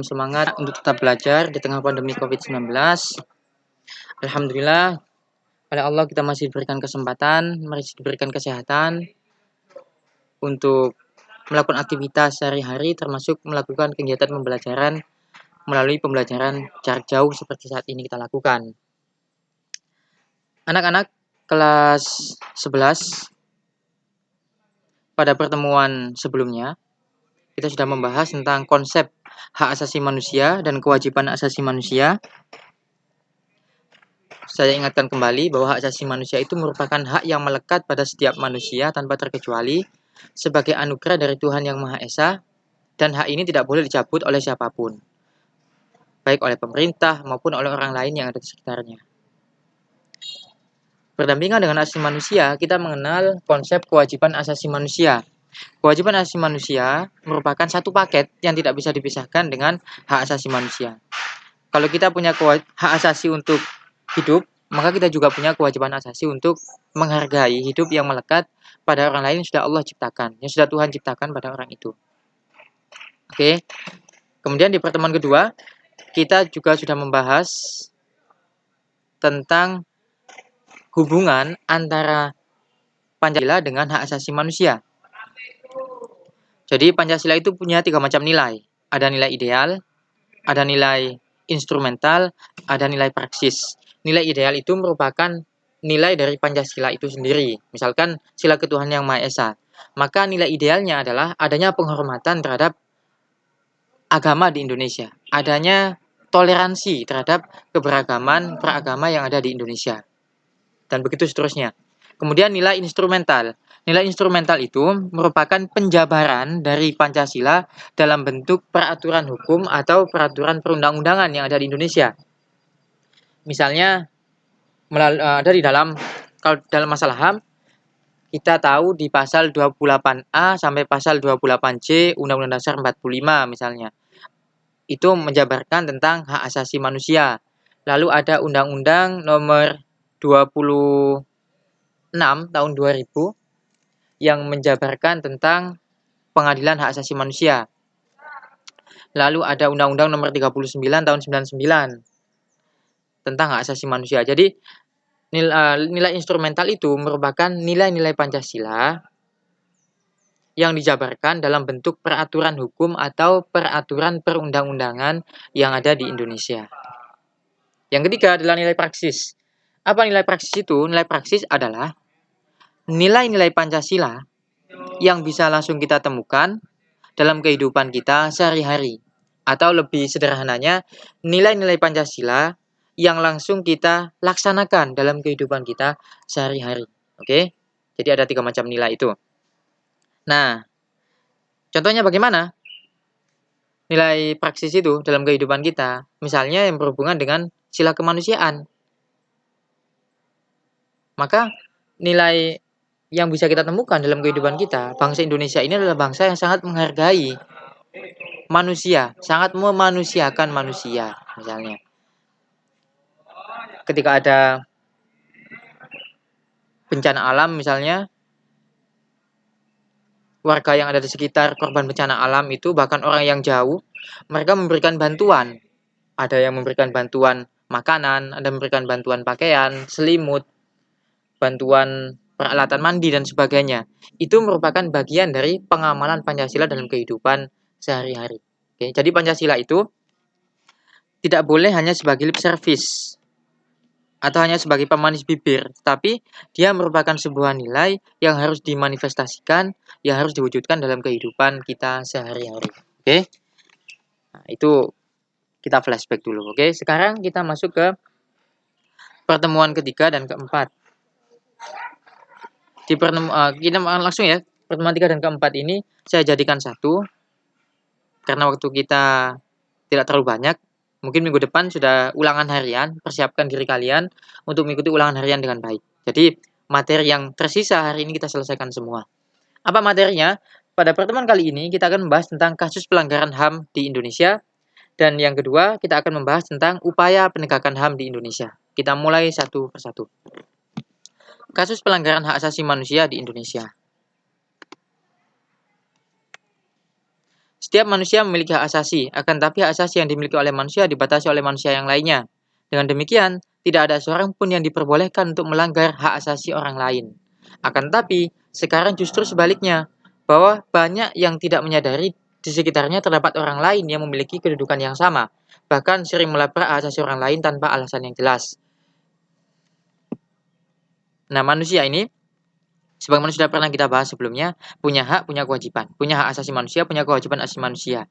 Semangat untuk tetap belajar di tengah pandemi COVID-19. Alhamdulillah, oleh Allah kita masih diberikan kesempatan, masih diberikan kesehatan untuk melakukan aktivitas sehari-hari, termasuk melakukan kegiatan pembelajaran melalui pembelajaran jarak jauh seperti saat ini kita lakukan. Anak-anak kelas 11, pada pertemuan sebelumnya, kita sudah membahas tentang konsep hak asasi manusia dan kewajiban asasi manusia. Saya ingatkan kembali bahwa hak asasi manusia itu merupakan hak yang melekat pada setiap manusia tanpa terkecuali sebagai anugerah dari Tuhan Yang Maha Esa, dan hak ini tidak boleh dicabut oleh siapapun, baik oleh pemerintah maupun oleh orang lain yang ada di sekitarnya. Berdampingan dengan asasi manusia, kita mengenal konsep kewajiban asasi manusia. Kewajiban asasi manusia merupakan satu paket yang tidak bisa dipisahkan dengan hak asasi manusia. Kalau kita punya hak asasi untuk hidup, maka kita juga punya kewajiban asasi untuk menghargai hidup yang melekat pada orang lain yang sudah Allah ciptakan, yang sudah Tuhan ciptakan pada orang itu. Oke. Kemudian di pertemuan kedua, kita juga sudah membahas tentang hubungan antara Pancasila dengan hak asasi manusia. Jadi Pancasila itu punya 3 macam nilai. Ada nilai ideal, ada nilai instrumental, ada nilai praksis. Nilai ideal itu merupakan nilai dari Pancasila itu sendiri. Misalkan sila ketuhanan yang Maha Esa. Maka nilai idealnya adalah adanya penghormatan terhadap agama di Indonesia. Adanya toleransi terhadap keberagaman peragama yang ada di Indonesia. Dan begitu seterusnya. Kemudian nilai instrumental. Nilai instrumental itu merupakan penjabaran dari Pancasila dalam bentuk peraturan hukum atau peraturan perundang-undangan yang ada di Indonesia. Misalnya ada di dalam, kalau dalam masalah HAM, kita tahu di pasal 28A sampai pasal 28C Undang-Undang Dasar 45 misalnya. Itu menjabarkan tentang hak asasi manusia. Lalu ada Undang-Undang nomor 26 tahun 2000 yang menjabarkan tentang pengadilan hak asasi manusia. Lalu ada Undang-Undang nomor 39 tahun 99 tentang hak asasi manusia. Jadi nilai instrumental itu merupakan nilai-nilai Pancasila yang dijabarkan dalam bentuk peraturan hukum atau peraturan perundang-undangan yang ada di Indonesia. Yang ketiga adalah nilai praksis. Apa nilai praksis itu? Nilai praksis adalah nilai-nilai Pancasila yang bisa langsung kita temukan dalam kehidupan kita sehari-hari. Atau lebih sederhananya, nilai-nilai Pancasila yang langsung kita laksanakan dalam kehidupan kita sehari-hari. Oke? Jadi ada 3 macam nilai itu. Nah, contohnya bagaimana nilai praksis itu dalam kehidupan kita? Misalnya yang berhubungan dengan sila kemanusiaan. Maka nilai yang bisa kita temukan dalam kehidupan kita, bangsa Indonesia ini adalah bangsa yang sangat menghargai manusia, sangat memanusiakan manusia. Misalnya, ketika ada bencana alam misalnya, warga yang ada di sekitar korban bencana alam itu, bahkan orang yang jauh, mereka memberikan bantuan. Ada yang memberikan bantuan makanan, ada yang memberikan bantuan pakaian, selimut, bantuan peralatan mandi dan sebagainya. Itu merupakan bagian dari pengamalan Pancasila dalam kehidupan sehari-hari. Oke, jadi Pancasila itu tidak boleh hanya sebagai lip service atau hanya sebagai pemanis bibir, tapi dia merupakan sebuah nilai yang harus dimanifestasikan, yang harus diwujudkan dalam kehidupan kita sehari-hari. Oke? Nah, itu kita flashback dulu. Oke, sekarang kita masuk ke pertemuan ketiga dan keempat. Kita langsung ya, pertemuan 3 dan keempat ini saya jadikan satu karena waktu kita tidak terlalu banyak. Mungkin minggu depan sudah ulangan harian, persiapkan diri kalian untuk mengikuti ulangan harian dengan baik. Jadi materi yang tersisa hari ini kita selesaikan semua. Apa materinya? Pada pertemuan kali ini kita akan membahas tentang kasus pelanggaran HAM di Indonesia. Dan yang kedua kita akan membahas tentang upaya penegakan HAM di Indonesia. Kita mulai satu persatu. Kasus pelanggaran hak asasi manusia di Indonesia. Setiap manusia memiliki hak asasi, akan tetapi hak asasi yang dimiliki oleh manusia dibatasi oleh manusia yang lainnya. Dengan demikian, tidak ada seorang pun yang diperbolehkan untuk melanggar hak asasi orang lain. Akan tetapi, sekarang justru sebaliknya, bahwa banyak yang tidak menyadari di sekitarnya terdapat orang lain yang memiliki kedudukan yang sama, bahkan sering melabrak hak asasi orang lain tanpa alasan yang jelas. Nah, manusia ini, sebagaimana sudah pernah kita bahas sebelumnya, punya hak, punya kewajiban. Punya hak asasi manusia, punya kewajiban asasi manusia.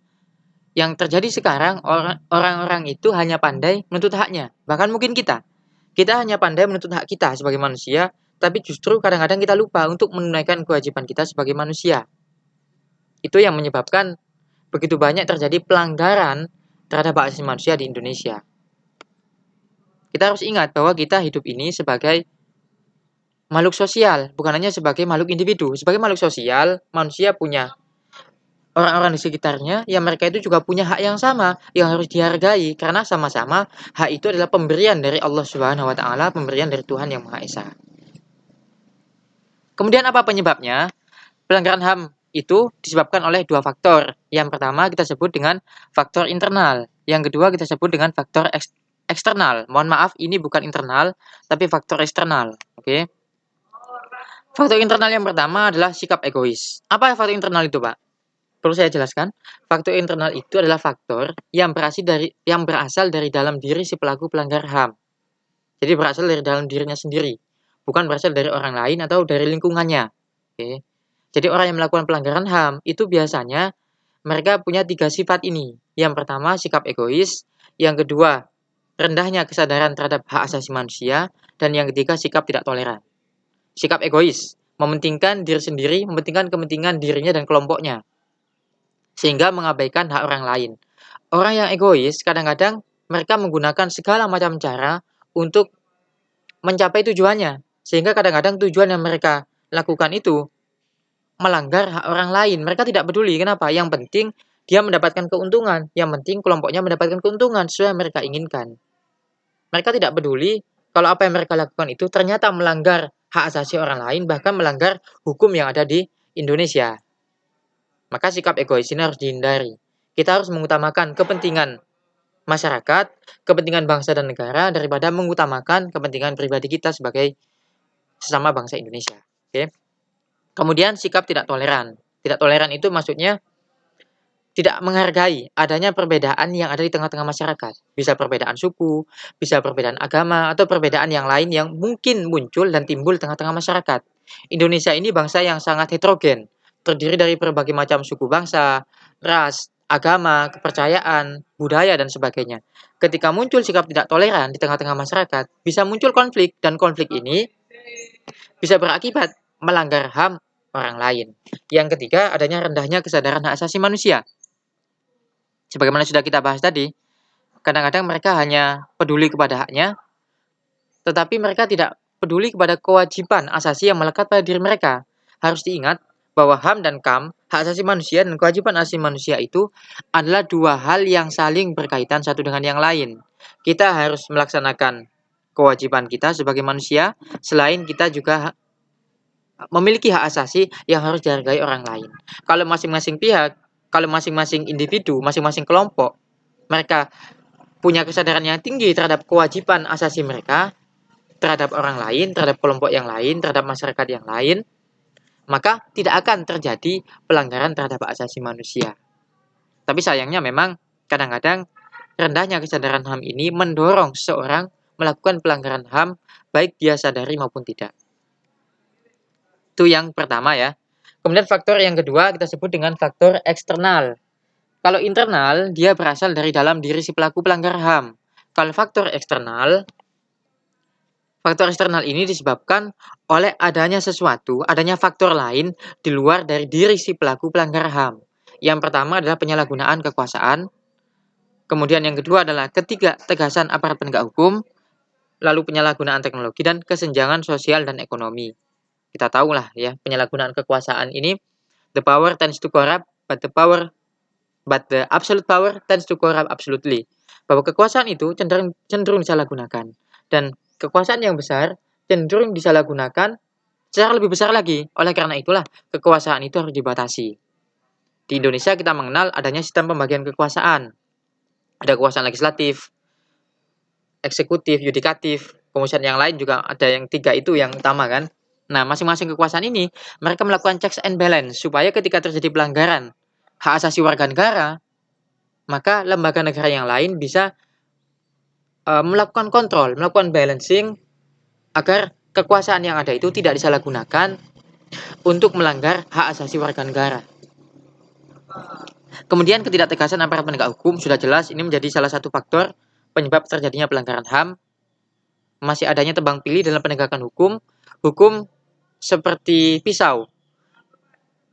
Yang terjadi sekarang, orang-orang itu hanya pandai menuntut haknya. Bahkan mungkin kita. Kita hanya pandai menuntut hak kita sebagai manusia, tapi justru kadang-kadang kita lupa untuk menunaikan kewajiban kita sebagai manusia. Itu yang menyebabkan begitu banyak terjadi pelanggaran terhadap hak asasi manusia di Indonesia. Kita harus ingat bahwa kita hidup ini sebagai makhluk sosial, bukan hanya sebagai makhluk individu. Sebagai makhluk sosial, manusia punya orang-orang di sekitarnya, yang mereka itu juga punya hak yang sama, yang harus dihargai, karena sama-sama hak itu adalah pemberian dari Allah Subhanahu wa Ta'ala, pemberian dari Tuhan Yang Maha Esa. Kemudian apa penyebabnya? Pelanggaran HAM itu disebabkan oleh dua faktor. Yang pertama kita sebut dengan faktor internal, yang kedua kita sebut dengan faktor eksternal. Mohon maaf, ini bukan internal, tapi faktor eksternal. Oke. Faktor internal yang pertama adalah sikap egois. Apa faktor internal itu, Pak? Perlu saya jelaskan, faktor internal itu adalah faktor yang berasal dari dalam diri si pelaku pelanggar HAM. Jadi berasal dari dalam dirinya sendiri, bukan berasal dari orang lain atau dari lingkungannya. Oke. Jadi orang yang melakukan pelanggaran HAM itu biasanya mereka punya tiga sifat ini. Yang pertama sikap egois, yang kedua rendahnya kesadaran terhadap hak asasi manusia, dan yang ketiga sikap tidak toleran. Sikap egois, mementingkan diri sendiri, mementingkan kepentingan dirinya dan kelompoknya, sehingga mengabaikan hak orang lain. Orang yang egois kadang-kadang mereka menggunakan segala macam cara untuk mencapai tujuannya, sehingga kadang-kadang tujuan yang mereka lakukan itu melanggar hak orang lain. Mereka tidak peduli. Kenapa? Yang penting dia mendapatkan keuntungan. Yang penting kelompoknya mendapatkan keuntungan sesuai yang mereka inginkan. Mereka tidak peduli kalau apa yang mereka lakukan itu ternyata melanggar hak asasi orang lain, bahkan melanggar hukum yang ada di Indonesia. Maka sikap egois ini harus dihindari. Kita harus mengutamakan kepentingan masyarakat, kepentingan bangsa dan negara daripada mengutamakan kepentingan pribadi kita sebagai sesama bangsa Indonesia. Oke. Kemudian sikap tidak toleran. Tidak toleran itu maksudnya tidak menghargai adanya perbedaan yang ada di tengah-tengah masyarakat. Bisa perbedaan suku, bisa perbedaan agama, atau perbedaan yang lain yang mungkin muncul dan timbul di tengah-tengah masyarakat. Indonesia ini bangsa yang sangat heterogen, terdiri dari berbagai macam suku bangsa, ras, agama, kepercayaan, budaya, dan sebagainya. Ketika muncul sikap tidak toleran di tengah-tengah masyarakat, bisa muncul konflik, dan konflik ini bisa berakibat melanggar HAM orang lain. Yang ketiga, adanya rendahnya kesadaran hak asasi manusia. Sebagaimana sudah kita bahas tadi, kadang-kadang mereka hanya peduli kepada haknya, tetapi mereka tidak peduli kepada kewajiban asasi yang melekat pada diri mereka. Harus diingat bahwa HAM dan KAM, hak asasi manusia dan kewajiban asasi manusia itu adalah dua hal yang saling berkaitan satu dengan yang lain. Kita harus melaksanakan kewajiban kita sebagai manusia, selain kita juga memiliki hak asasi yang harus dihargai orang lain. Kalau masing-masing pihak, kalau masing-masing individu, masing-masing kelompok, mereka punya kesadaran yang tinggi terhadap kewajiban asasi mereka, terhadap orang lain, terhadap kelompok yang lain, terhadap masyarakat yang lain, maka tidak akan terjadi pelanggaran terhadap hak asasi manusia. Tapi sayangnya memang kadang-kadang rendahnya kesadaran HAM ini mendorong seseorang melakukan pelanggaran HAM, baik dia sadari maupun tidak. Itu yang pertama ya. Kemudian faktor yang kedua kita sebut dengan faktor eksternal. Kalau internal, dia berasal dari dalam diri si pelaku pelanggar HAM. Kalau faktor eksternal ini disebabkan oleh adanya sesuatu, adanya faktor lain di luar dari diri si pelaku pelanggar HAM. Yang pertama adalah penyalahgunaan kekuasaan. Kemudian yang kedua adalah ketidaktegasan aparat penegak hukum, lalu penyalahgunaan teknologi dan kesenjangan sosial dan ekonomi. Kita tahulah ya, penyalahgunaan kekuasaan ini, the power tends to corrupt, but the absolute power tends to corrupt absolutely. Bahwa kekuasaan itu cenderung disalahgunakan, dan kekuasaan yang besar cenderung disalahgunakan secara lebih besar lagi. Oleh karena itulah kekuasaan itu harus dibatasi. Di Indonesia kita mengenal adanya sistem pembagian kekuasaan. Ada kekuasaan legislatif, eksekutif, yudikatif, kemudian yang lain juga ada yang 3 itu yang utama kan. Nah, masing-masing kekuasaan ini mereka melakukan checks and balance supaya ketika terjadi pelanggaran hak asasi warga negara, maka lembaga negara yang lain bisa melakukan kontrol, melakukan balancing agar kekuasaan yang ada itu tidak disalahgunakan untuk melanggar hak asasi warga negara. Kemudian ketidaktegasan aparat penegak hukum sudah jelas ini menjadi salah satu faktor penyebab terjadinya pelanggaran HAM. Masih adanya tebang pilih dalam penegakan hukum. Hukum seperti pisau,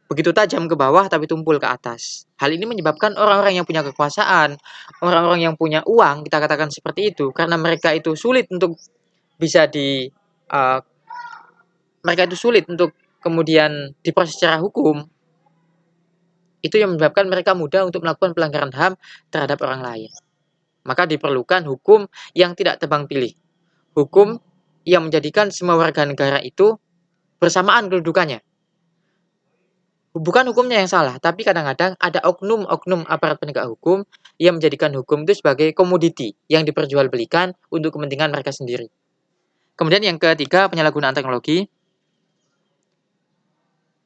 begitu tajam ke bawah tapi tumpul ke atas. Hal ini menyebabkan orang-orang yang punya kekuasaan, orang-orang yang punya uang, kita katakan seperti itu, karena mereka itu sulit untuk bisa mereka itu sulit untuk kemudian diproses secara hukum. Itu yang menyebabkan mereka mudah untuk melakukan pelanggaran HAM terhadap orang lain. Maka diperlukan hukum yang tidak tebang pilih. Hukum yang menjadikan semua warga negara itu bersamaan kedudukannya. Bukan hukumnya yang salah, tapi kadang-kadang ada oknum-oknum aparat penegak hukum yang menjadikan hukum itu sebagai komoditi yang diperjualbelikan untuk kepentingan mereka sendiri. Kemudian yang ketiga, penyalahgunaan teknologi.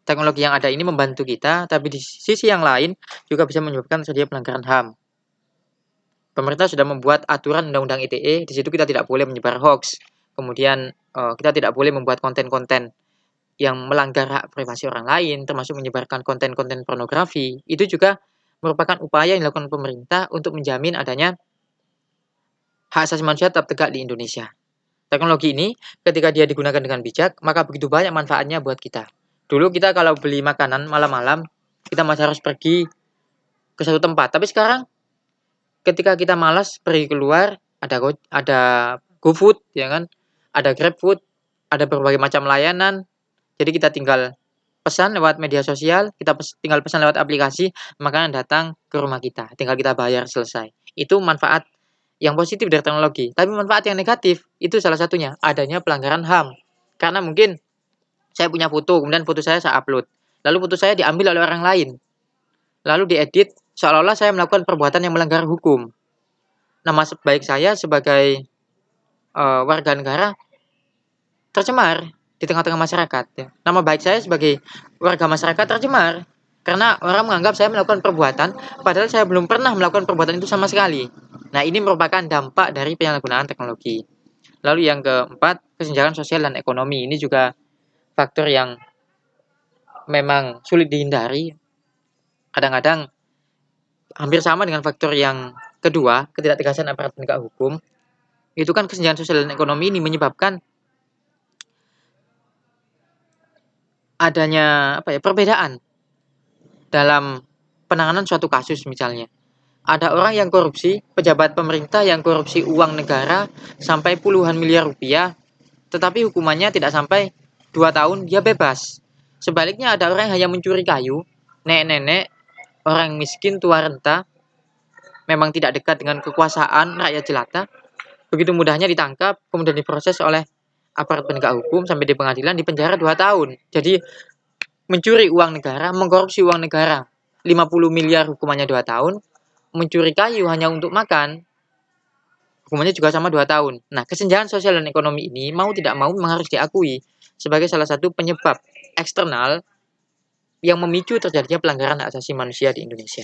Teknologi yang ada ini membantu kita, tapi di sisi yang lain juga bisa menyebabkan terjadi pelanggaran HAM. Pemerintah sudah membuat aturan Undang-Undang ITE, di situ kita tidak boleh menyebar hoax. Kemudian kita tidak boleh membuat konten-konten yang melanggar hak privasi orang lain, termasuk menyebarkan konten-konten pornografi. Itu juga merupakan upaya yang dilakukan pemerintah untuk menjamin adanya hak asasi manusia tetap tegak di Indonesia. Teknologi ini ketika dia digunakan dengan bijak, maka begitu banyak manfaatnya buat kita. Dulu kita kalau beli makanan malam-malam, kita masih harus pergi ke satu tempat. Tapi sekarang ketika kita malas pergi keluar, ada GoFood, ya kan? Ada GrabFood, ada berbagai macam layanan. Jadi kita tinggal pesan lewat media sosial, kita tinggal pesan lewat aplikasi, makanan datang ke rumah kita. Tinggal kita bayar, selesai. Itu manfaat yang positif dari teknologi. Tapi manfaat yang negatif, itu salah satunya, adanya pelanggaran HAM. Karena mungkin saya punya foto, kemudian foto saya upload. Lalu foto saya diambil oleh orang lain. Lalu diedit, seolah-olah saya melakukan perbuatan yang melanggar hukum. Nama baik saya sebagai warga negara tercemar di tengah-tengah masyarakat. Ya. Nama baik saya sebagai warga masyarakat tercemar karena orang menganggap saya melakukan perbuatan padahal saya belum pernah melakukan perbuatan itu sama sekali. Nah, ini merupakan dampak dari penyalahgunaan teknologi. Lalu yang keempat, kesenjangan sosial dan ekonomi. Ini juga faktor yang memang sulit dihindari. Kadang-kadang hampir sama dengan faktor yang kedua, ketidaktegasan aparat penegak hukum. Itu kan kesenjangan sosial dan ekonomi ini menyebabkan adanya perbedaan dalam penanganan suatu kasus. Misalnya ada orang yang korupsi, pejabat pemerintah yang korupsi uang negara sampai puluhan miliar rupiah, tetapi hukumannya tidak sampai 2 tahun, dia bebas. Sebaliknya ada orang yang hanya mencuri kayu, nenek-nenek, orang miskin, tua renta, memang tidak dekat dengan kekuasaan rakyat jelata, begitu mudahnya ditangkap, kemudian diproses oleh aparat penegak hukum sampai di pengadilan, di penjara 2 tahun. Jadi mencuri uang negara, mengkorupsi uang negara 50 miliar hukumannya 2 tahun, mencuri kayu hanya untuk makan hukumannya juga sama 2 tahun. Nah, kesenjangan sosial dan ekonomi ini mau tidak mau memang harus diakui sebagai salah satu penyebab eksternal yang memicu terjadinya pelanggaran hak asasi manusia di Indonesia.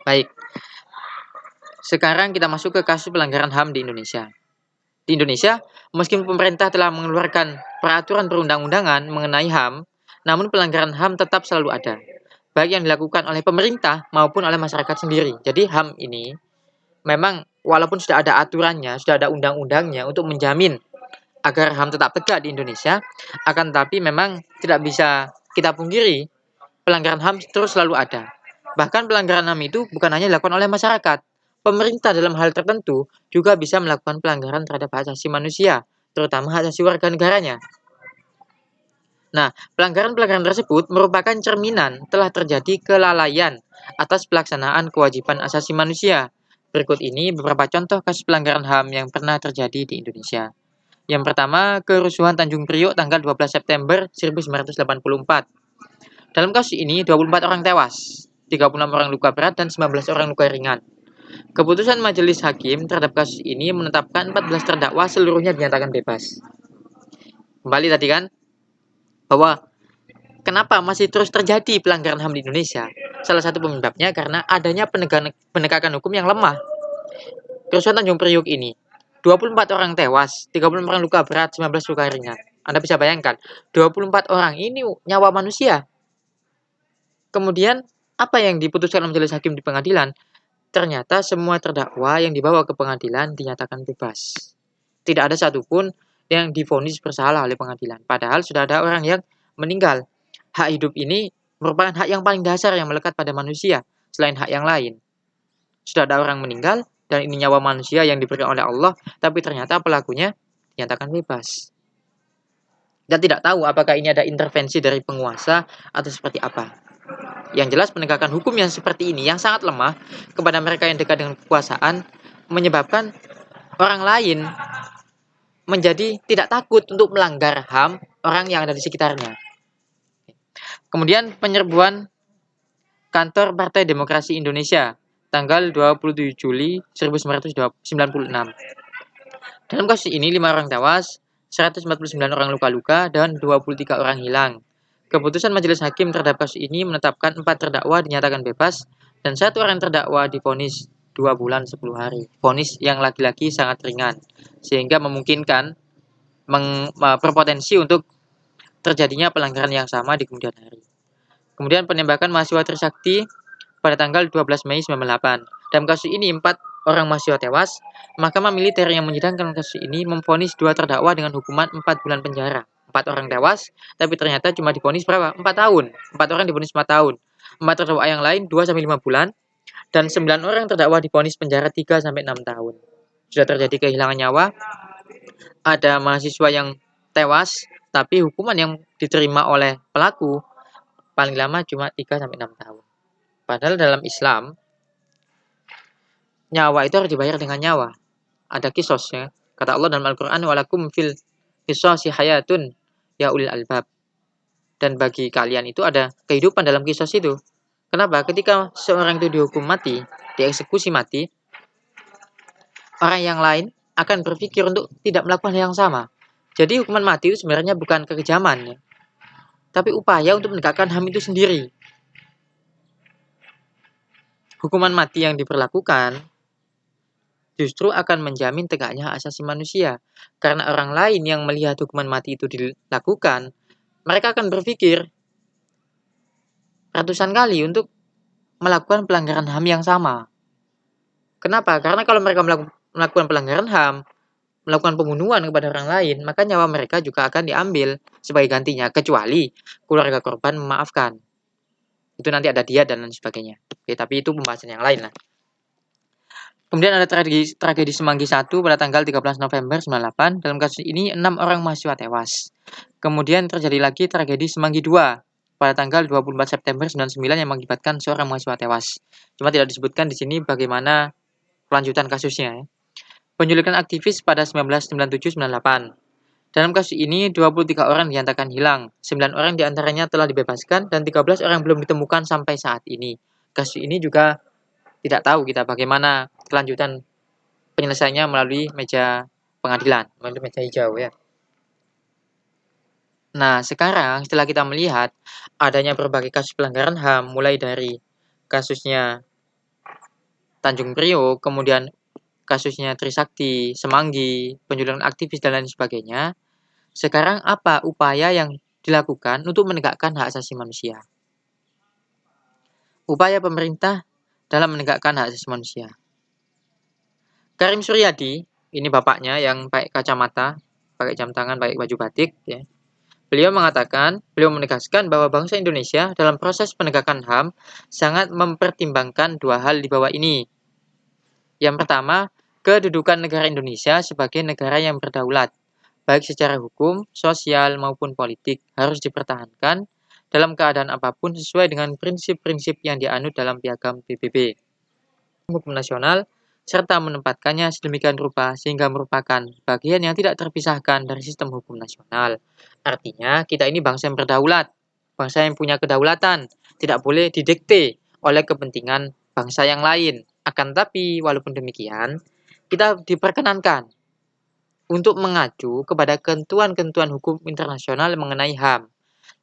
Baik, sekarang kita masuk ke kasus pelanggaran HAM di Indonesia. Di Indonesia, meskipun pemerintah telah mengeluarkan peraturan perundang-undangan mengenai HAM, namun pelanggaran HAM tetap selalu ada, baik yang dilakukan oleh pemerintah maupun oleh masyarakat sendiri. Jadi HAM ini memang walaupun sudah ada aturannya, sudah ada undang-undangnya untuk menjamin agar HAM tetap tegak di Indonesia, akan tetapi memang tidak bisa kita pungkiri pelanggaran HAM terus selalu ada. Bahkan pelanggaran HAM itu bukan hanya dilakukan oleh masyarakat. Pemerintah dalam hal tertentu juga bisa melakukan pelanggaran terhadap hak asasi manusia, terutama hak asasi warga negaranya. Nah, pelanggaran-pelanggaran tersebut merupakan cerminan telah terjadi kelalaian atas pelaksanaan kewajiban asasi manusia. Berikut ini beberapa contoh kasus pelanggaran HAM yang pernah terjadi di Indonesia. Yang pertama, kerusuhan Tanjung Priok tanggal 12 September 1984. Dalam kasus ini 24 orang tewas, 36 orang luka berat dan 19 orang luka ringan. Keputusan majelis hakim terhadap kasus ini menetapkan 14 terdakwa seluruhnya dinyatakan bebas. Kembali tadi kan, bahwa kenapa masih terus terjadi pelanggaran HAM di Indonesia? Salah satu penyebabnya karena adanya penegakan hukum yang lemah. Kerusuhan Tanjung Priok ini, 24 orang tewas, 36 orang luka berat, 19 luka ringan. Anda bisa bayangkan, 24 orang ini nyawa manusia. Kemudian, apa yang diputuskan majelis hakim di pengadilan? Ternyata semua terdakwa yang dibawa ke pengadilan dinyatakan bebas. Tidak ada satupun yang divonis bersalah oleh pengadilan. Padahal sudah ada orang yang meninggal. Hak hidup ini merupakan hak yang paling dasar yang melekat pada manusia, selain hak yang lain. Sudah ada orang meninggal, dan ini nyawa manusia yang diberikan oleh Allah, tapi ternyata pelakunya dinyatakan bebas. Kita tidak tahu apakah ini ada intervensi dari penguasa atau seperti apa. Yang jelas penegakan hukum yang seperti ini, yang sangat lemah kepada mereka yang dekat dengan kekuasaan, menyebabkan orang lain menjadi tidak takut untuk melanggar HAM orang yang ada di sekitarnya. Kemudian penyerbuan kantor Partai Demokrasi Indonesia tanggal 27 Juli 1996. Dalam kasus ini 5 orang tewas, 149 orang luka-luka, dan 23 orang hilang. Keputusan majelis hakim terhadap kasus ini menetapkan 4 terdakwa dinyatakan bebas dan 1 orang terdakwa divonis 2 bulan 10 hari. Vonis yang laki-laki sangat ringan, sehingga memungkinkan berpotensi untuk terjadinya pelanggaran yang sama di kemudian hari. Kemudian penembakan mahasiswa Trisakti pada tanggal 12 Mei 1998. Dalam kasus ini 4 orang mahasiswa tewas. Mahkamah militer yang menyidangkan kasus ini memvonis 2 terdakwa dengan hukuman 4 bulan penjara. 4 orang tewas, tapi ternyata cuma divonis berapa? 4 tahun. 4 orang divonis 4 tahun. 4 terdakwa yang lain 2 sampai 5 bulan dan 9 orang terdakwa divonis penjara 3 sampai 6 tahun. Sudah terjadi kehilangan nyawa. Ada mahasiswa yang tewas, tapi hukuman yang diterima oleh pelaku paling lama cuma 3 sampai 6 tahun. Padahal dalam Islam nyawa itu harus dibayar dengan nyawa. Ada qisasnya. Kata Allah dalam Al-Qur'an, "Walakum fil qisasi hayatun ya ulil albab." Dan bagi kalian itu ada kehidupan dalam qisas itu. Kenapa? Ketika seorang itu dihukum mati, dieksekusi mati, orang yang lain akan berpikir untuk tidak melakukan hal yang sama. Jadi hukuman mati itu sebenarnya bukan kekejaman, ya, tapi upaya untuk menegakkan HAM itu sendiri. Hukuman mati yang diberlakukan justru akan menjamin tegaknya hak asasi manusia. Karena orang lain yang melihat hukuman mati itu dilakukan, mereka akan berpikir ratusan kali untuk melakukan pelanggaran HAM yang sama. Kenapa? Karena kalau mereka melakukan pelanggaran HAM, melakukan pembunuhan kepada orang lain, maka nyawa mereka juga akan diambil sebagai gantinya, kecuali keluarga korban memaafkan. Itu nanti ada diat dan lain sebagainya. Oke, tapi itu pembahasan yang lain lah. Kemudian ada tragedi Semanggi 1 pada tanggal 13 November 98. Dalam kasus ini 6 orang mahasiswa tewas. Kemudian terjadi lagi tragedi Semanggi 2 pada tanggal 24 September 99 yang mengakibatkan seorang mahasiswa tewas. Cuma tidak disebutkan di sini bagaimana kelanjutan kasusnya. Penculikan aktivis pada 1997-98. Dalam kasus ini 23 orang dinyatakan hilang, 9 orang diantaranya telah dibebaskan dan 13 orang belum ditemukan sampai saat ini. Kasus ini juga tidak tahu kita bagaimana kelanjutan penyelesaiannya melalui meja pengadilan, melalui meja hijau ya. Nah, sekarang setelah kita melihat adanya berbagai kasus pelanggaran HAM, mulai dari kasusnya Tanjung Priok, kemudian kasusnya Trisakti, Semanggi, penculikan aktivis dan lain sebagainya. Sekarang apa upaya yang dilakukan untuk menegakkan hak asasi manusia? Upaya pemerintah dalam menegakkan hak asasi manusia. Karim Suryadi, ini bapaknya yang pakai kacamata, pakai jam tangan, pakai baju batik, ya. Beliau menegaskan bahwa bangsa Indonesia dalam proses penegakan HAM sangat mempertimbangkan 2 hal di bawah ini. Yang pertama, kedudukan negara Indonesia sebagai negara yang berdaulat, baik secara hukum, sosial, maupun politik, harus dipertahankan dalam keadaan apapun sesuai dengan prinsip-prinsip yang dianut dalam Piagam PBB. Hukum nasional, serta menempatkannya sedemikian rupa sehingga merupakan bagian yang tidak terpisahkan dari sistem hukum nasional. Artinya, kita ini bangsa yang berdaulat. bangsa yang punya kedaulatan, tidak boleh didikte oleh kepentingan bangsa yang lain. Akan tapi, walaupun demikian, kita diperkenankan untuk mengacu kepada ketentuan-ketentuan hukum internasional mengenai HAM.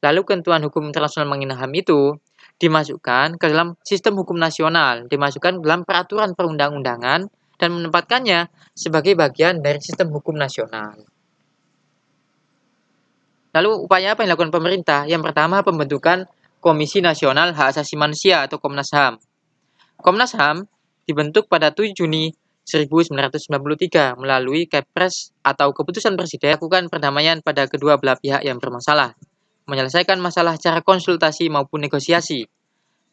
Lalu ketentuan hukum internasional mengenai HAM itu dimasukkan ke dalam sistem hukum nasional, dimasukkan dalam peraturan perundang-undangan dan menempatkannya sebagai bagian dari sistem hukum nasional. Lalu upaya apa yang dilakukan pemerintah? Yang pertama, pembentukan Komisi Nasional Hak Asasi Manusia atau Komnas HAM. Komnas HAM dibentuk pada 7 Juni 1993 melalui Kepres atau keputusan Presiden melakukan perdamaian pada kedua belah pihak yang bermasalah, menyelesaikan masalah secara konsultasi maupun negosiasi,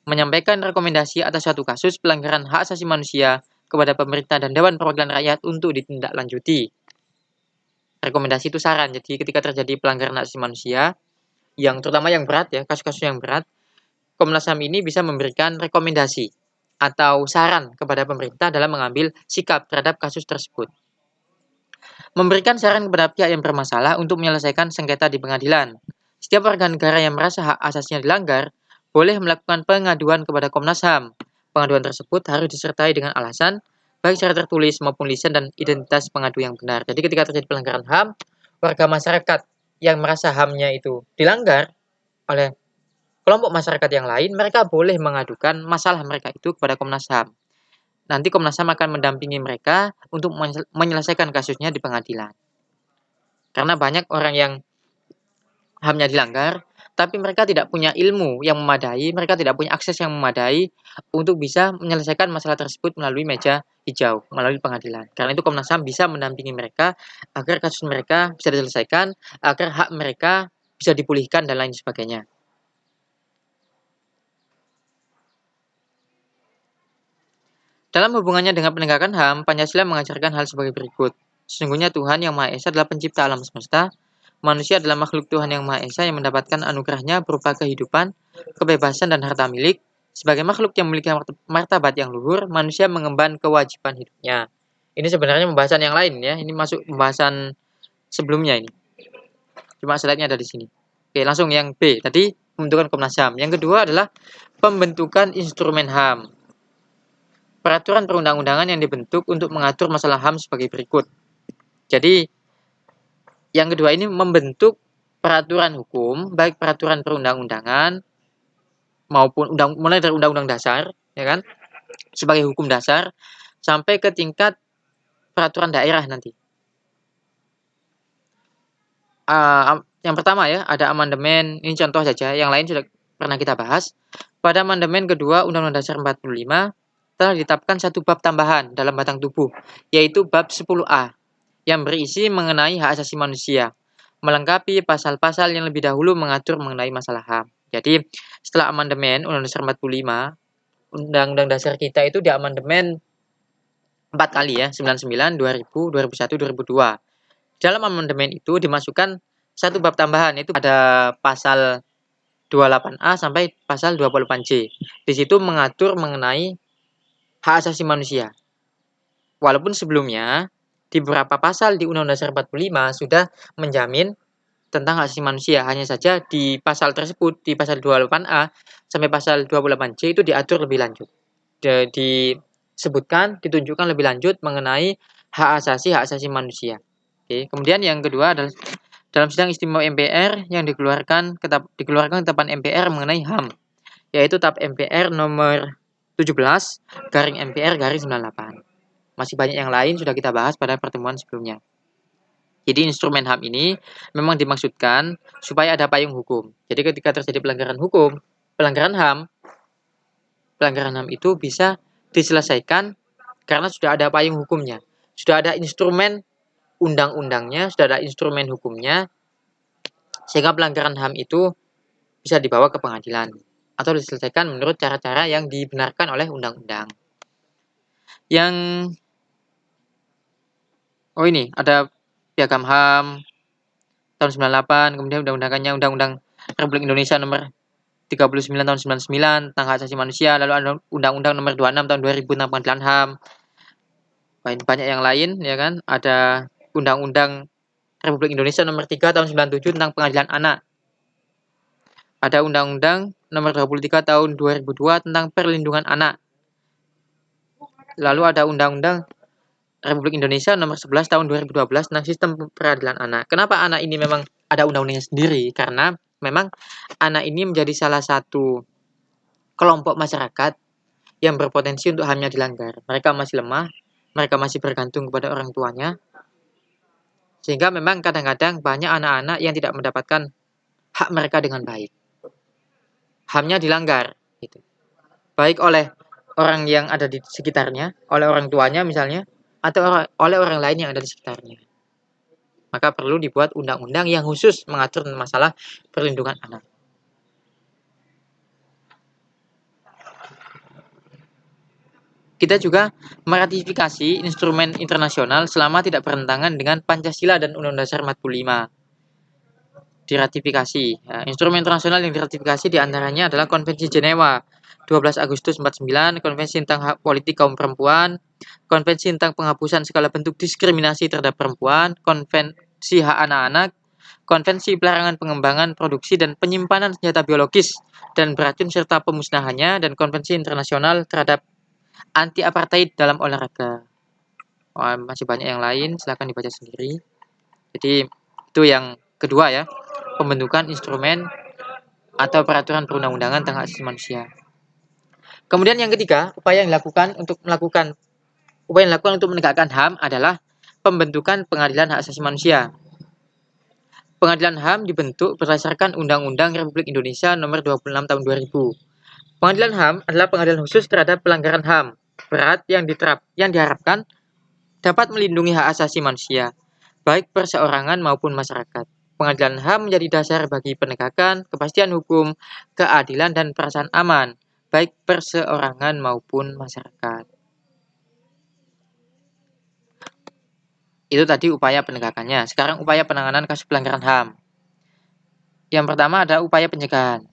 menyampaikan rekomendasi atas suatu kasus pelanggaran hak asasi manusia kepada pemerintah dan Dewan Perwakilan Rakyat untuk ditindaklanjuti. Rekomendasi itu saran, jadi ketika terjadi pelanggaran hak asasi manusia, yang terutama yang berat ya, kasus-kasus yang berat, Komnas HAM ini bisa memberikan rekomendasi atau saran kepada pemerintah dalam mengambil sikap terhadap kasus tersebut. Memberikan saran kepada pihak yang bermasalah untuk menyelesaikan sengketa di pengadilan. Setiap warga negara yang merasa hak asasinya dilanggar boleh melakukan pengaduan kepada Komnas HAM. Pengaduan tersebut harus disertai dengan alasan, baik secara tertulis maupun lisan dan identitas pengadu yang benar. Jadi ketika terjadi pelanggaran HAM, warga masyarakat yang merasa HAM-nya itu dilanggar oleh kelompok masyarakat yang lain, mereka boleh mengadukan masalah mereka itu kepada Komnas HAM. Nanti Komnas HAM akan mendampingi mereka untuk menyelesaikan kasusnya di pengadilan. Karena banyak orang yang HAM-nya dilanggar, tapi mereka tidak punya ilmu yang memadai, mereka tidak punya akses yang memadai untuk bisa menyelesaikan masalah tersebut melalui meja hijau, melalui pengadilan. Karena itu Komnas HAM bisa mendampingi mereka agar kasus mereka bisa diselesaikan, agar hak mereka bisa dipulihkan dan lain sebagainya. Dalam hubungannya dengan penegakan HAM, Pancasila mengajarkan hal sebagai berikut. Sesungguhnya Tuhan Yang Maha Esa adalah pencipta alam semesta. Manusia adalah makhluk Tuhan Yang Maha Esa yang mendapatkan anugerahnya berupa kehidupan, kebebasan, dan harta milik. Sebagai makhluk yang memiliki martabat yang luhur, manusia mengemban kewajiban hidupnya. Ini sebenarnya pembahasan yang lain ya. Ini masuk pembahasan sebelumnya ini. Cuma slide-nya ada di sini. Oke, langsung yang B. Tadi pembentukan Komnas HAM. Yang kedua adalah pembentukan instrumen HAM. Peraturan perundang-undangan yang dibentuk untuk mengatur masalah HAM sebagai berikut. Jadi, yang kedua ini membentuk peraturan hukum, baik peraturan perundang-undangan maupun mulai dari undang-undang dasar, ya kan, sebagai hukum dasar sampai ke tingkat peraturan daerah nanti. Yang pertama ya, ada amandemen, ini contoh saja, yang lain sudah pernah kita bahas. Pada amandemen kedua Undang-Undang Dasar 45 telah ditetapkan satu bab tambahan dalam batang tubuh, yaitu bab 10A, yang berisi mengenai hak asasi manusia, melengkapi pasal-pasal yang lebih dahulu mengatur mengenai masalah HAM. Jadi, setelah amandemen Undang-Undang Dasar 45, Undang-Undang Dasar kita itu diamandemen 4 kali ya, 99, 2000, 2001, 2002. Dalam amandemen itu dimasukkan satu bab tambahan, itu ada pasal 28A sampai pasal 28C. Di situ mengatur mengenai hak asasi manusia. Walaupun sebelumnya di beberapa pasal di Undang-Undang Dasar 45 sudah menjamin tentang hak asasi manusia. Hanya saja di pasal tersebut, di pasal 28A sampai pasal 28C itu diatur lebih lanjut. Disebutkan, ditunjukkan lebih lanjut mengenai hak asasi manusia. Oke. Kemudian yang kedua adalah dalam sidang istimewa MPR yang dikeluarkan ketetapan MPR mengenai HAM, yaitu TAP MPR nomor 17 garing MPR garing 98. Masih banyak yang lain sudah kita bahas pada pertemuan sebelumnya. Jadi instrumen HAM ini memang dimaksudkan supaya ada payung hukum. Jadi ketika terjadi pelanggaran hukum, pelanggaran HAM itu bisa diselesaikan karena sudah ada payung hukumnya. Sudah ada instrumen undang-undangnya, sudah ada instrumen hukumnya, sehingga pelanggaran HAM itu bisa dibawa ke pengadilan atau diselesaikan menurut cara-cara yang dibenarkan oleh undang-undang. Ini ada Piagam HAM tahun 98, kemudian undang-undang Republik Indonesia nomor 39 tahun 99 tentang hak asasi manusia, lalu ada undang-undang nomor 26 tahun 2000 tentang pengadilan HAM. Banyak yang lain ya kan, ada undang-undang Republik Indonesia nomor 3 tahun 97 tentang pengadilan anak. Ada Undang-Undang Nomor 23 Tahun 2002 tentang Perlindungan Anak. Lalu ada Undang-Undang Republik Indonesia Nomor 11 Tahun 2012 tentang Sistem Peradilan Anak. Kenapa anak ini memang ada undang-undangnya sendiri? Karena memang anak ini menjadi salah satu kelompok masyarakat yang berpotensi untuk HAM-nya dilanggar. Mereka masih lemah, mereka masih bergantung kepada orang tuanya, sehingga memang kadang-kadang banyak anak-anak yang tidak mendapatkan hak mereka dengan baik. HAM-nya dilanggar, gitu. Baik oleh orang yang ada di sekitarnya, oleh orang tuanya misalnya, atau oleh orang lain yang ada di sekitarnya. Maka perlu dibuat undang-undang yang khusus mengatur masalah perlindungan anak. Kita juga meratifikasi instrumen internasional selama tidak bertentangan dengan Pancasila dan Undang-Undang Dasar 45. Diratifikasi. Nah, instrumen internasional yang diratifikasi diantaranya adalah Konvensi Jenewa 12 Agustus 49, Konvensi tentang Hak Politik Kaum Perempuan, Konvensi tentang Penghapusan Segala Bentuk Diskriminasi Terhadap Perempuan, Konvensi Hak Anak-anak, Konvensi Pelarangan Pengembangan, Produksi, dan Penyimpanan Senjata Biologis dan Beracun serta Pemusnahannya, dan Konvensi Internasional Terhadap Anti-Apartheid dalam Olahraga. Masih banyak yang lain, silahkan dibaca sendiri. Jadi itu yang kedua ya, pembentukan instrumen atau peraturan perundang-undangan tentang hak asasi manusia. Kemudian yang ketiga, upaya yang dilakukan untuk menegakkan HAM adalah pembentukan pengadilan hak asasi manusia. Pengadilan HAM dibentuk berdasarkan Undang-Undang Republik Indonesia Nomor 26 Tahun 2000. Pengadilan HAM adalah pengadilan khusus terhadap pelanggaran HAM berat yang diharapkan dapat melindungi hak asasi manusia, baik perseorangan maupun masyarakat. Pengadilan HAM menjadi dasar bagi penegakan kepastian hukum, keadilan, dan perasaan aman, baik perseorangan maupun masyarakat. Itu tadi upaya penegakannya. Sekarang upaya penanganan kasus pelanggaran HAM. Yang pertama ada upaya pencegahan.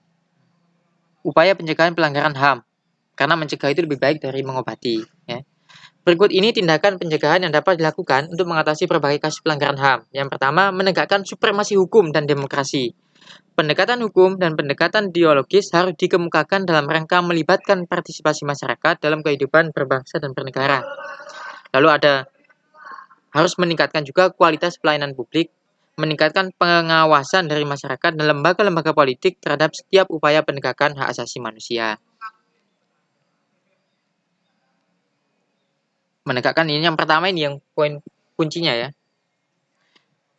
Upaya pencegahan pelanggaran HAM, karena mencegah itu lebih baik dari mengobati. Ya. Berikut ini tindakan pencegahan yang dapat dilakukan untuk mengatasi berbagai kasus pelanggaran HAM. Yang pertama, menegakkan supremasi hukum dan demokrasi. Pendekatan hukum dan pendekatan dialogis harus dikemukakan dalam rangka melibatkan partisipasi masyarakat dalam kehidupan berbangsa dan bernegara. Lalu harus meningkatkan juga kualitas pelayanan publik, meningkatkan pengawasan dari masyarakat dan lembaga-lembaga politik terhadap setiap upaya penegakan hak asasi manusia. Menegakkan ini yang pertama, ini yang poin kuncinya ya.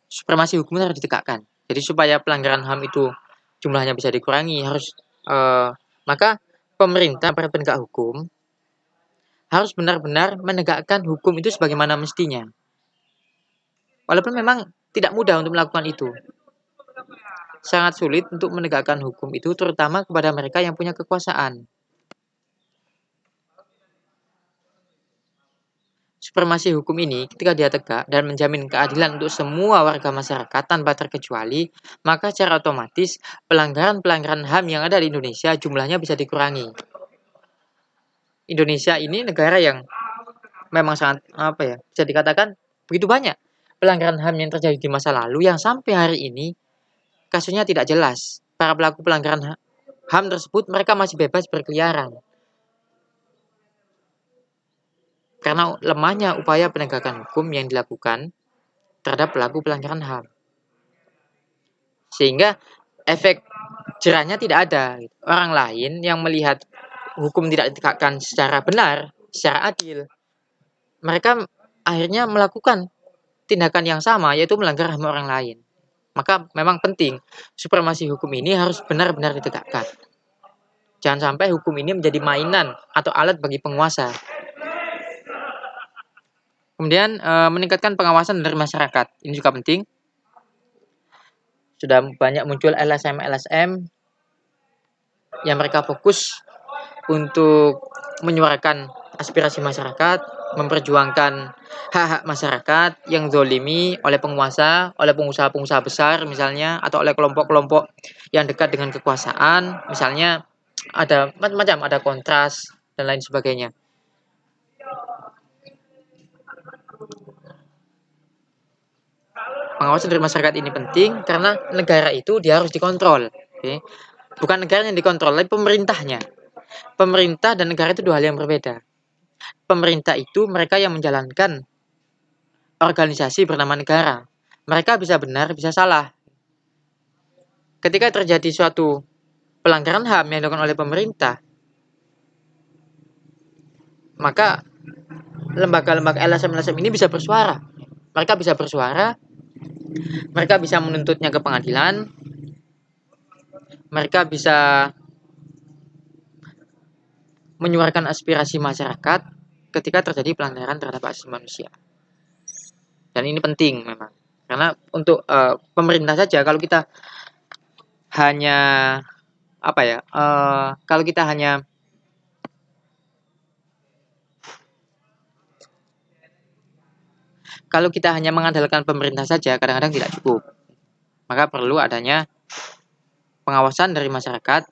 Supremasi hukum harus ditegakkan. Jadi supaya pelanggaran HAM itu jumlahnya bisa dikurangi, maka pemerintah, para penegak hukum harus benar-benar menegakkan hukum itu sebagaimana mestinya. Walaupun memang tidak mudah untuk melakukan itu. Sangat sulit untuk menegakkan hukum itu, terutama kepada mereka yang punya kekuasaan. Supremasi hukum ini ketika dia tegak dan menjamin keadilan untuk semua warga masyarakat tanpa terkecuali, maka secara otomatis pelanggaran-pelanggaran HAM yang ada di Indonesia jumlahnya bisa dikurangi. Indonesia ini negara yang memang sangat bisa dikatakan begitu banyak pelanggaran HAM yang terjadi di masa lalu yang sampai hari ini kasusnya tidak jelas. Para pelaku pelanggaran HAM tersebut mereka masih bebas berkeliaran. Karena lemahnya upaya penegakan hukum yang dilakukan terhadap pelaku pelanggaran HAM. Sehingga efek jerahnya tidak ada. Orang lain yang melihat hukum tidak ditegakkan secara benar, secara adil, mereka akhirnya melakukan tindakan yang sama, yaitu melanggar HAM orang lain. Maka memang penting supremasi hukum ini harus benar-benar ditegakkan. Jangan sampai hukum ini menjadi mainan atau alat bagi penguasa. Kemudian meningkatkan pengawasan dari masyarakat. Ini juga penting. Sudah banyak muncul LSM yang mereka fokus untuk menyuarakan aspirasi masyarakat, memperjuangkan hak-hak masyarakat yang zolimi oleh penguasa, oleh pengusaha-pengusaha besar misalnya, atau oleh kelompok-kelompok yang dekat dengan kekuasaan. Misalnya ada macam-macam, ada kontras dan lain sebagainya. Pengawasan dari masyarakat ini penting karena negara itu dia harus dikontrol. Okay? Bukan negara yang dikontrol, tapi pemerintahnya. Pemerintah dan negara itu dua hal yang berbeda. Pemerintah itu mereka yang menjalankan organisasi bernama negara. Mereka bisa benar, bisa salah. Ketika terjadi suatu pelanggaran HAM yang dilakukan oleh pemerintah, maka lembaga-lembaga LSM ini bisa bersuara. Mereka bisa bersuara, mereka bisa menuntutnya ke pengadilan, mereka bisa menyuarakan aspirasi masyarakat ketika terjadi pelanggaran terhadap asasi manusia. Dan ini penting memang. Karena untuk pemerintah saja, kalau kita hanya kalau kita hanya mengandalkan pemerintah saja, kadang-kadang tidak cukup. Maka perlu adanya pengawasan dari masyarakat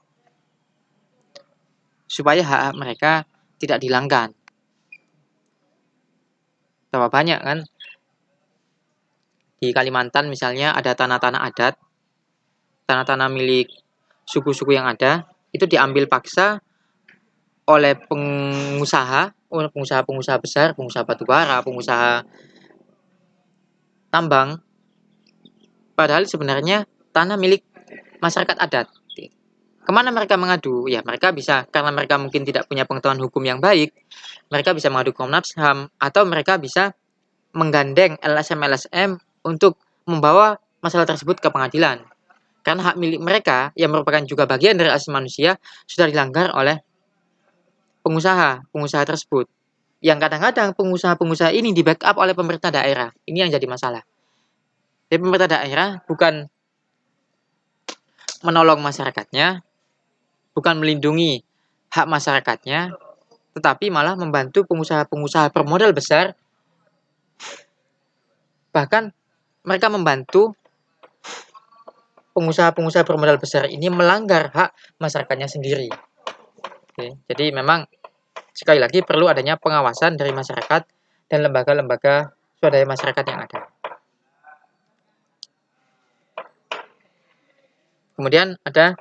supaya hak mereka tidak dihilangkan. Berapa banyak kan di Kalimantan misalnya ada tanah-tanah adat, tanah-tanah milik suku-suku yang ada, itu diambil paksa oleh pengusaha besar, pengusaha batubara, pengusaha tambang, padahal sebenarnya tanah milik masyarakat adat. Kemana mereka mengadu? Ya mereka bisa, karena mereka mungkin tidak punya pengetahuan hukum yang baik, mereka bisa mengadu Komnas HAM, atau mereka bisa menggandeng LSM untuk membawa masalah tersebut ke pengadilan. Karena hak milik mereka yang merupakan juga bagian dari asasi manusia sudah dilanggar oleh pengusaha tersebut. Yang kadang-kadang pengusaha ini di backup oleh pemerintah daerah. Ini yang jadi masalah. Jadi pemerintah daerah bukan menolong masyarakatnya, bukan melindungi hak masyarakatnya, tetapi malah membantu pengusaha-pengusaha bermodal besar. Bahkan mereka membantu pengusaha-pengusaha bermodal besar ini melanggar hak masyarakatnya sendiri. Oke, jadi memang sekali lagi perlu adanya pengawasan dari masyarakat dan lembaga-lembaga swadaya masyarakat yang ada. Kemudian ada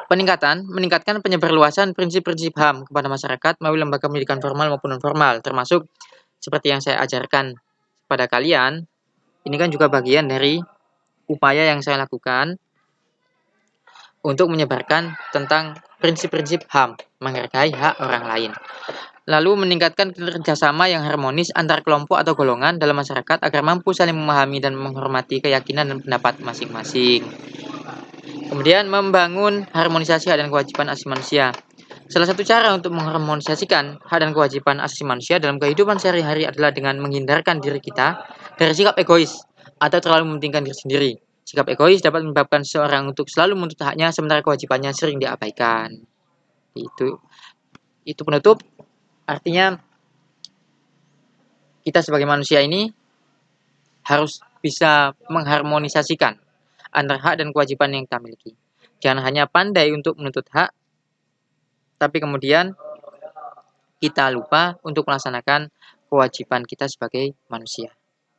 meningkatkan penyebarluasan prinsip-prinsip HAM kepada masyarakat melalui lembaga pendidikan formal maupun non formal, termasuk seperti yang saya ajarkan pada kalian. Ini kan juga bagian dari upaya yang saya lakukan untuk menyebarkan tentang prinsip-prinsip HAM, menghargai hak orang lain. Lalu meningkatkan kerjasama yang harmonis antar kelompok atau golongan dalam masyarakat agar mampu saling memahami dan menghormati keyakinan dan pendapat masing-masing. Kemudian membangun harmonisasi hak dan kewajiban asasi manusia. Salah satu cara untuk mengharmonisasikan hak dan kewajiban asasi manusia dalam kehidupan sehari-hari adalah dengan menghindarkan diri kita dari sikap egois atau terlalu mementingkan diri sendiri. Sikap egois dapat menyebabkan seseorang untuk selalu menuntut haknya sementara kewajibannya sering diabaikan. Itu penutup. Artinya kita sebagai manusia ini harus bisa mengharmonisasikan antara hak dan kewajiban yang kita miliki. Jangan hanya pandai untuk menuntut hak, tapi kemudian kita lupa untuk melaksanakan kewajiban kita sebagai manusia.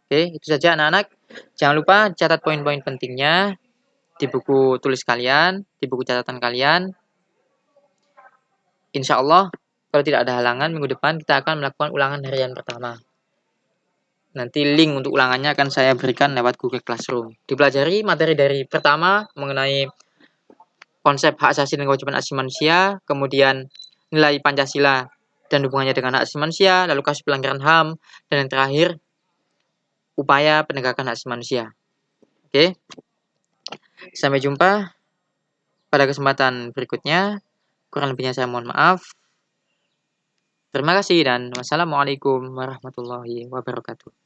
Oke, itu saja anak-anak. Jangan lupa catat poin-poin pentingnya di buku tulis kalian, di buku catatan kalian. Insya Allah, kalau tidak ada halangan, minggu depan kita akan melakukan ulangan harian pertama. Nanti link untuk ulangannya akan saya berikan lewat Google Classroom. Dipelajari materi dari pertama mengenai konsep hak asasi dan kewajiban asasi manusia, kemudian nilai Pancasila dan hubungannya dengan hak asasi manusia, lalu kasus pelanggaran HAM, dan yang terakhir upaya penegakan hak asasi manusia. Oke, sampai jumpa pada kesempatan berikutnya. Kurang lebihnya saya mohon maaf. Terima kasih dan wassalamualaikum warahmatullahi wabarakatuh.